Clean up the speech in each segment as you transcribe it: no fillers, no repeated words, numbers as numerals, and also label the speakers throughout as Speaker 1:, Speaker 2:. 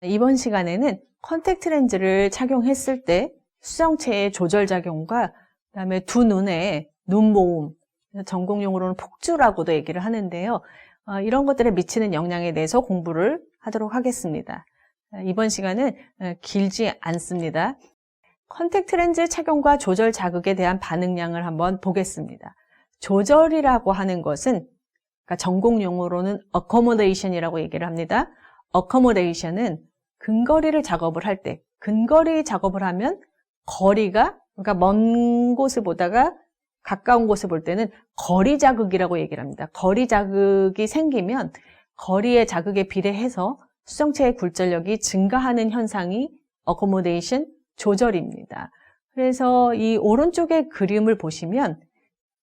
Speaker 1: 이번 시간에는 컨택트 렌즈를 착용했을 때 수정체의 조절작용과 그다음에 두 눈의 눈모음, 전공용어로는 폭주라고도 얘기를 하는데요. 이런 것들에 미치는 영향에 대해서 공부를 하도록 하겠습니다. 이번 시간은 길지 않습니다. 컨택트 렌즈 착용과 조절 자극에 대한 반응량을 한번 보겠습니다. 조절이라고 하는 것은 그러니까 전공용어로는 accommodation이라고 얘기를 합니다. accommodation은 근거리를 작업을 할 때, 근거리 작업을 하면 거리가, 그러니까 먼 곳을 보다가 가까운 곳을 볼 때는 거리 자극이라고 얘기를 합니다. 거리 자극이 생기면 거리의 자극에 비례해서 수정체의 굴절력이 증가하는 현상이 accommodation, 조절입니다. 그래서 이 오른쪽의 그림을 보시면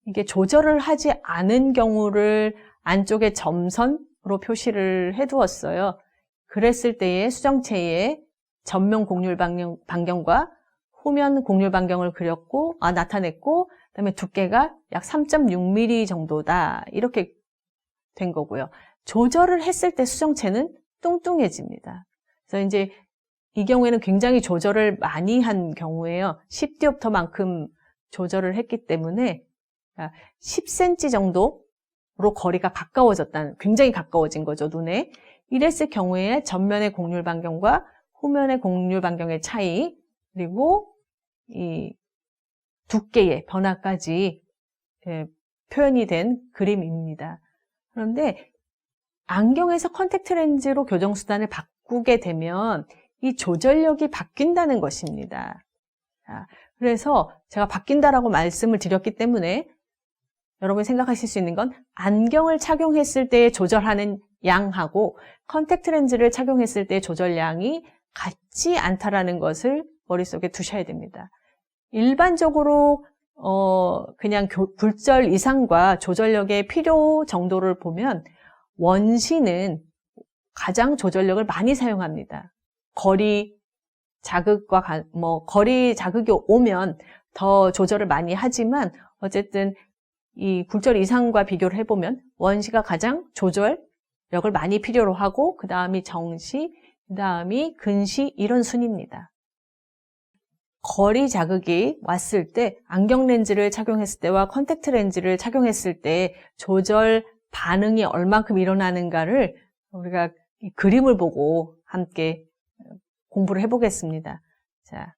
Speaker 1: 이게 조절을 하지 않은 경우를 안쪽에 점선으로 표시를 해두었어요. 그랬을 때의 수정체의 전면 곡률 반경과 후면 곡률 반경을 그렸고, 나타냈고, 그다음에 두께가 약 3.6mm 정도다. 이렇게 된 거고요. 조절을 했을 때 수정체는 뚱뚱해집니다. 그래서 이제 이 경우에는 굉장히 조절을 많이 한 경우예요. 10디옵터만큼 조절을 했기 때문에 10cm 정도로 거리가 가까워졌다는, 굉장히 가까워진 거죠, 눈에. 이랬을 경우에 전면의 곡률 반경과 후면의 곡률 반경의 차이, 그리고 이 두께의 변화까지 표현이 된 그림입니다. 그런데 안경에서 컨택트 렌즈로 교정수단을 바꾸게 되면 이 조절력이 바뀐다는 것입니다. 그래서 제가 바뀐다라고 말씀을 드렸기 때문에 여러분이 생각하실 수 있는 건 안경을 착용했을 때 조절하는 양하고 컨택트 렌즈를 착용했을 때 조절량이 같지 않다라는 것을 머릿속에 두셔야 됩니다. 일반적으로 그냥 굴절 이상과 조절력의 필요 정도를 보면 원시는 가장 조절력을 많이 사용합니다. 거리 자극과 거리 자극이 오면 더 조절을 많이 하지만 어쨌든 이 굴절 이상과 비교를 해보면 원시가 가장 조절력을 많이 필요로 하고 그 다음이 정시, 그 다음이 근시 이런 순입니다. 거리 자극이 왔을 때 안경 렌즈를 착용했을 때와 컨택트 렌즈를 착용했을 때 조절 반응이 얼만큼 일어나는가를 우리가 이 그림을 보고 함께 공부를 해보겠습니다. 자,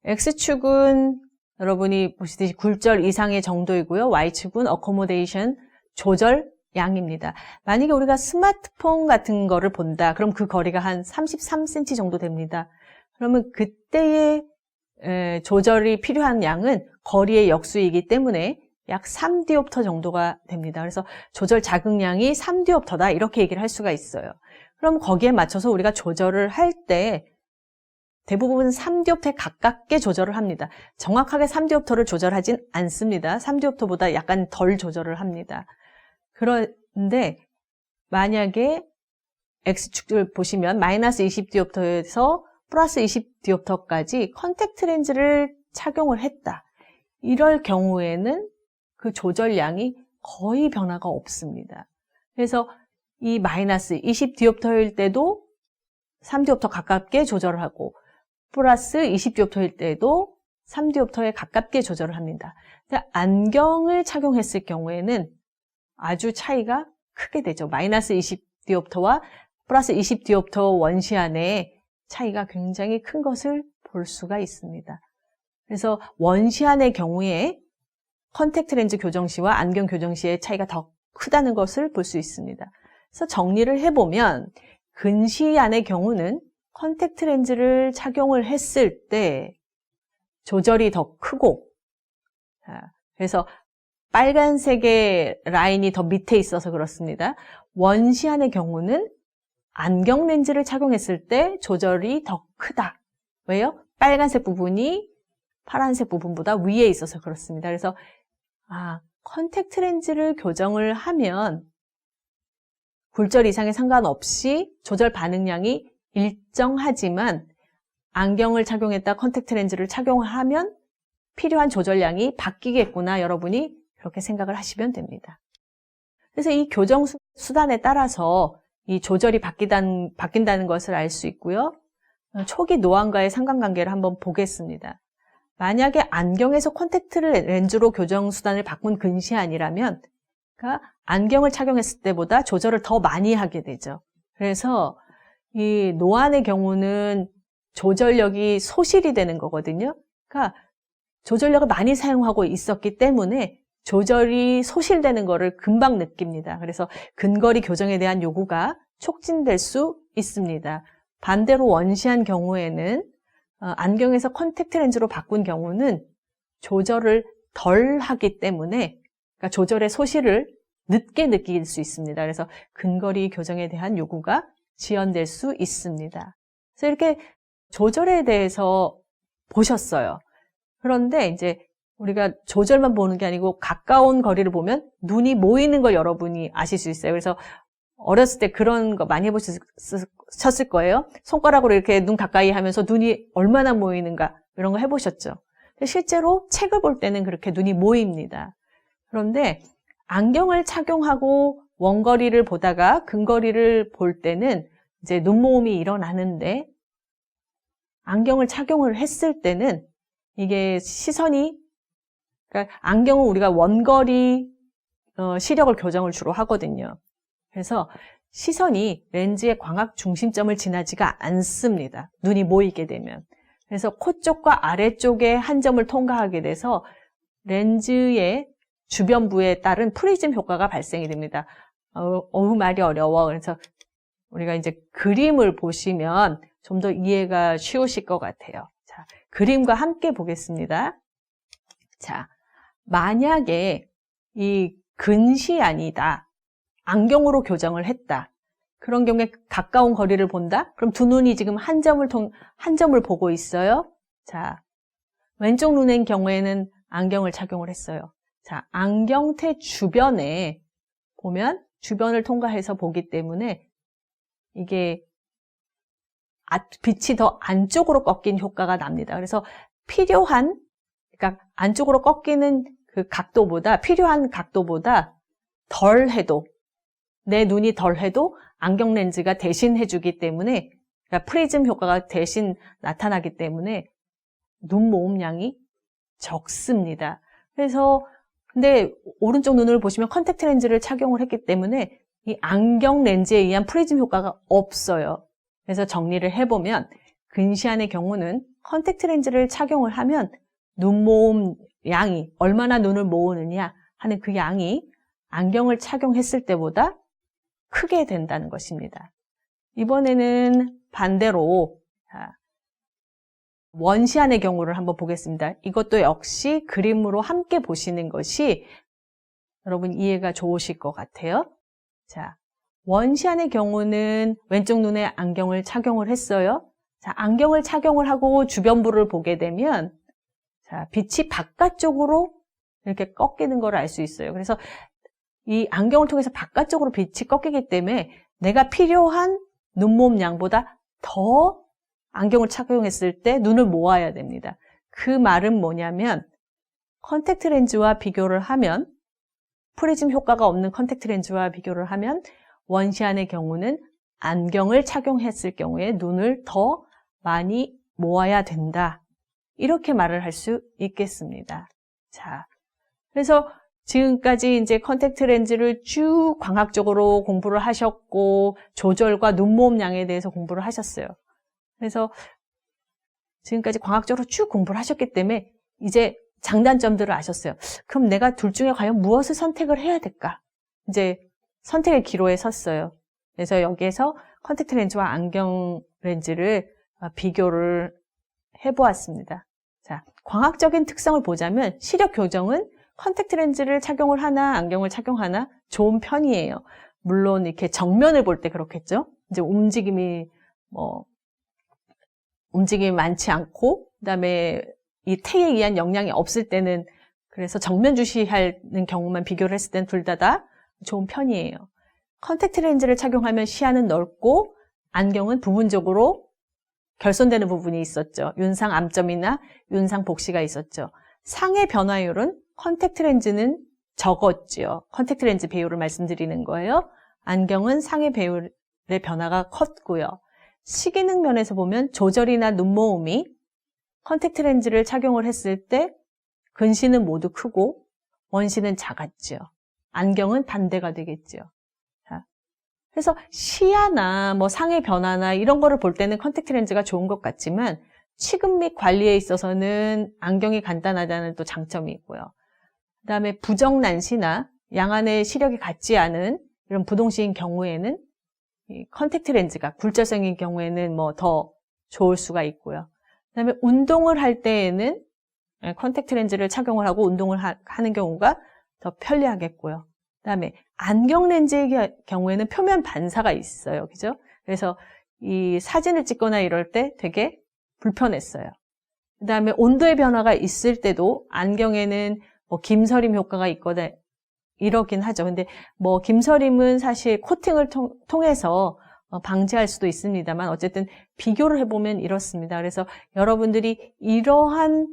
Speaker 1: X축은 여러분이 보시듯이 굴절 이상의 정도이고요. Y축은 accommodation, 조절 양입니다. 만약에 우리가 스마트폰 같은 거를 본다. 그럼 그 거리가 한 33cm 정도 됩니다. 그러면 그때의 조절이 필요한 양은 거리의 역수이기 때문에 약 3디옵터 정도가 됩니다. 그래서 조절 자극량이 3디옵터다 이렇게 얘기를 할 수가 있어요. 그럼 거기에 맞춰서 우리가 조절을 할 때 대부분 3디옵터에 가깝게 조절을 합니다. 정확하게 3디옵터를 조절하진 않습니다. 3디옵터보다 약간 덜 조절을 합니다. 그런데 만약에 X축을 보시면 마이너스 20디옵터에서 플러스 20디옵터까지 컨택트 렌즈를 착용을 했다. 이럴 경우에는 그 조절량이 거의 변화가 없습니다. 그래서 이 마이너스 20디옵터일 때도 3디옵터 가깝게 조절을 하고 플러스 20디옵터일 때도 3디옵터에 가깝게 조절을 합니다. 근데 안경을 착용했을 경우에는 아주 차이가 크게 되죠. 마이너스 20디옵터와 플러스 20디옵터 원시 안에 차이가 굉장히 큰 것을 볼 수가 있습니다. 그래서 원시안의 경우에 컨택트 렌즈 교정 시와 안경 교정 시의 차이가 더 크다는 것을 볼 수 있습니다. 그래서 정리를 해보면 근시안의 경우는 컨택트 렌즈를 착용을 했을 때 조절이 더 크고, 그래서 빨간색의 라인이 더 밑에 있어서 그렇습니다. 원시안의 경우는 안경 렌즈를 착용했을 때 조절이 더 크다. 왜요? 빨간색 부분이 파란색 부분보다 위에 있어서 그렇습니다. 그래서 컨택트 렌즈를 교정을 하면 굴절 이상에 상관없이 조절 반응량이 일정하지만 안경을 착용했다 컨택트 렌즈를 착용하면 필요한 조절량이 바뀌겠구나. 여러분이 그렇게 생각을 하시면 됩니다. 그래서 이 교정 수단에 따라서 이 조절이 바뀐다는 것을 알 수 있고요. 초기 노안과의 상관관계를 한번 보겠습니다. 만약에 안경에서 콘택트 렌즈로 교정 수단을 바꾼 근시안이라면, 그러니까 안경을 착용했을 때보다 조절을 더 많이 하게 되죠. 그래서 이 노안의 경우는 조절력이 소실이 되는 거거든요. 그러니까 조절력을 많이 사용하고 있었기 때문에 조절이 소실되는 거를 금방 느낍니다. 그래서 근거리 교정에 대한 요구가 촉진될 수 있습니다. 반대로 원시한 경우에는 안경에서 컨택트 렌즈로 바꾼 경우는 조절을 덜 하기 때문에, 그러니까 조절의 소실을 늦게 느낄 수 있습니다. 그래서 근거리 교정에 대한 요구가 지연될 수 있습니다. 그래서 이렇게 조절에 대해서 보셨어요. 그런데 이제 우리가 조절만 보는 게 아니고 가까운 거리를 보면 눈이 모이는 걸 여러분이 아실 수 있어요. 그래서 어렸을 때 그런 거 많이 해보셨을 거예요. 손가락으로 이렇게 눈 가까이 하면서 눈이 얼마나 모이는가 이런 거 해보셨죠. 실제로 책을 볼 때는 그렇게 눈이 모입니다. 그런데 안경을 착용하고 원거리를 보다가 근거리를 볼 때는 이제 눈모음이 일어나는데, 안경을 착용을 했을 때는 이게 시선이, 그러니까 안경은 우리가 원거리 시력을 교정을 주로 하거든요. 그래서 시선이 렌즈의 광학 중심점을 지나지가 않습니다. 눈이 모이게 되면. 그래서 코 쪽과 아래쪽에 한 점을 통과하게 돼서 렌즈의 주변부에 따른 프리즘 효과가 발생이 됩니다. 말이 어려워. 그래서 우리가 이제 그림을 보시면 좀 더 이해가 쉬우실 것 같아요. 자, 그림과 함께 보겠습니다. 자, 만약에 이 근시안이다, 안경으로 교정을 했다, 그런 경우에 가까운 거리를 본다? 그럼 두 눈이 지금 한 점을 보고 있어요. 자, 왼쪽 눈의 경우에는 안경을 착용을 했어요. 자, 안경테 주변에 보면 주변을 통과해서 보기 때문에 이게 빛이 더 안쪽으로 꺾인 효과가 납니다. 그래서 필요한, 그러니까 안쪽으로 꺾이는 그 각도보다, 필요한 각도보다 덜 해도, 내 눈이 덜 해도 안경 렌즈가 대신 해주기 때문에, 그러니까 프리즘 효과가 대신 나타나기 때문에 눈 모음량이 적습니다. 그래서 근데 오른쪽 눈을 보시면 컨택트 렌즈를 착용을 했기 때문에 이 안경 렌즈에 의한 프리즘 효과가 없어요. 그래서 정리를 해보면 근시안의 경우는 컨택트 렌즈를 착용을 하면 눈 모음 양이, 얼마나 눈을 모으느냐 하는 그 양이 안경을 착용했을 때보다 크게 된다는 것입니다. 이번에는 반대로 원시안의 경우를 한번 보겠습니다. 이것도 역시 그림으로 함께 보시는 것이 여러분 이해가 좋으실 것 같아요. 자, 원시안의 경우는 왼쪽 눈에 안경을 착용을 했어요. 자, 안경을 착용을 하고 주변부를 보게 되면, 자, 빛이 바깥쪽으로 이렇게 꺾이는 걸 알 수 있어요. 그래서 이 안경을 통해서 바깥쪽으로 빛이 꺾이기 때문에 내가 필요한 눈모음 양보다 더 안경을 착용했을 때 눈을 모아야 됩니다. 그 말은 뭐냐면, 컨택트 렌즈와 비교를 하면, 프리즘 효과가 없는 컨택트 렌즈와 비교를 하면 원시안의 경우는 안경을 착용했을 경우에 눈을 더 많이 모아야 된다. 이렇게 말을 할 수 있겠습니다. 자, 그래서 지금까지 이제 컨택트 렌즈를 쭉 광학적으로 공부를 하셨고, 조절과 눈모음량에 대해서 공부를 하셨어요. 그래서 지금까지 광학적으로 쭉 공부를 하셨기 때문에 이제 장단점들을 아셨어요. 그럼 내가 둘 중에 과연 무엇을 선택을 해야 될까? 이제 선택의 기로에 섰어요. 그래서 여기에서 컨택트 렌즈와 안경 렌즈를 비교를 해보았습니다. 자, 광학적인 특성을 보자면 시력 교정은 컨택트 렌즈를 착용을 하나 안경을 착용하나 좋은 편이에요. 물론 이렇게 정면을 볼 때 그렇겠죠. 이제 움직임이 많지 않고, 그다음에 이 태에 의한 영향이 없을 때는, 그래서 정면 주시하는 경우만 비교를 했을 때는 둘 다 좋은 편이에요. 컨택트 렌즈를 착용하면 시야는 넓고 안경은 부분적으로 결손되는 부분이 있었죠. 윤상 암점이나 윤상 복시가 있었죠. 상의 변화율은 컨택트 렌즈는 적었죠. 컨택트 렌즈 배율을 말씀드리는 거예요. 안경은 상의 변화가 컸고요. 시기능 면에서 보면 조절이나 눈모음이 컨택트 렌즈를 착용을 했을 때 근시는 모두 크고 원시는 작았죠. 안경은 반대가 되겠죠. 자, 그래서 시야나 뭐 상의 변화나 이런 거를 볼 때는 컨택트 렌즈가 좋은 것 같지만 취급 및 관리에 있어서는 안경이 간단하다는 또 장점이 있고요. 그다음에 부정난시나 양안의 시력이 같지 않은 이런 부동시인 경우에는 이 컨택트 렌즈가 굴절성인 경우에는 뭐 더 좋을 수가 있고요. 그다음에 운동을 할 때에는 컨택트 렌즈를 착용을 하고 운동을 하는 경우가 더 편리하겠고요. 그다음에 안경 렌즈의 경우에는 표면 반사가 있어요. 그죠? 그래서 이 사진을 찍거나 이럴 때 되게 불편했어요. 그다음에 온도의 변화가 있을 때도 안경에는 뭐 김서림 효과가 있거나 이러긴 하죠. 근데 뭐 김서림은 사실 코팅을 통해서 방지할 수도 있습니다만 어쨌든 비교를 해보면 이렇습니다. 그래서 여러분들이 이러한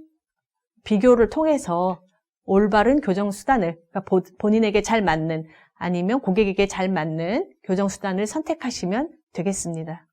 Speaker 1: 비교를 통해서 올바른 교정수단을, 그러니까 본인에게 잘 맞는 아니면 고객에게 잘 맞는 교정수단을 선택하시면 되겠습니다.